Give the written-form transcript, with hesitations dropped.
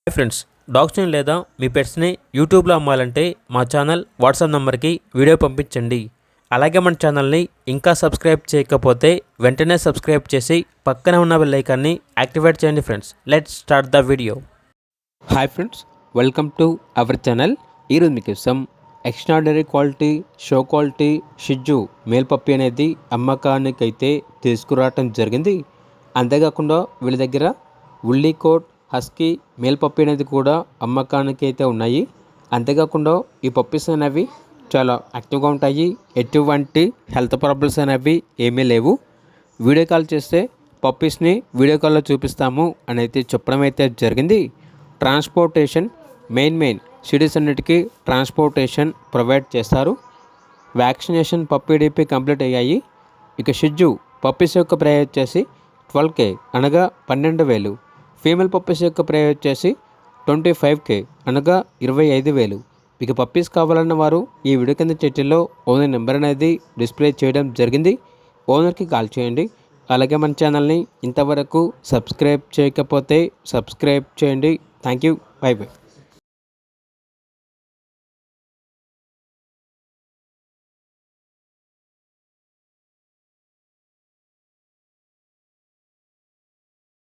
Hi friends, డాగ్స్ని లేదా మీ పెట్స్ని యూట్యూబ్లో అమ్మాలంటే మా ఛానల్ వాట్సాప్ నెంబర్కి వీడియో పంపించండి. అలాగే మన ఛానల్ని ఇంకా సబ్స్క్రైబ్ చేయకపోతే వెంటనే సబ్స్క్రైబ్ చేసి పక్కనే ఉన్న బెల్ ఐకాన్ని యాక్టివేట్ చేయండి. Friends, let's start the video. Hi friends, welcome to our channel. ఈరోజు మీకోసం ఎక్స్ట్రాడనరీ క్వాలిటీ షో క్వాలిటీ షిజ్జు మేల్ పప్పి అనేది అమ్మకానికైతే తీసుకురావటం జరిగింది. అంతేకాకుండా వీళ్ళ దగ్గర woolly coat husky male puppy అనేది కూడా అమ్మకానికి అయితే ఉన్నాయి. అంతేకాకుండా ఈ పప్పీస్ అనేవి చాలా యాక్టివ్గా ఉంటాయి. ఎటువంటి హెల్త్ ప్రాబ్లమ్స్ అనేవి ఏమీ లేవు. వీడియో కాల్ చేస్తే పప్పీస్ని వీడియో కాల్లో చూపిస్తాము అని అయితే చెప్పడం అయితే జరిగింది. ట్రాన్స్పోర్టేషన్ మెయిన్ సిటీస్ అన్నిటికీ ట్రాన్స్పోర్టేషన్ ప్రొవైడ్ చేస్తారు. వ్యాక్సినేషన్ పప్పీ డీపీ కంప్లీట్ అయ్యాయి. ఇక షిజ్జు పప్పీస్ యొక్క ప్రైస్ వచ్చేసి 12K అనగా 12,000. ఫీమేల్ పప్పీస్ యొక్క ప్రైస్ వచ్చేసి 25K అనగా 25,000. మీకు పప్పీస్ కావాలన్న వారు ఈ వీడియో కింద టైటిల్లో ఓనర్ నెంబర్ అనేది డిస్ప్లే చేయడం జరిగింది. ఓనర్కి కాల్ చేయండి. అలాగే మన ఛానల్ని ఇంతవరకు సబ్స్క్రైబ్ చేయకపోతే సబ్స్క్రైబ్ చేయండి. Thank you. By by.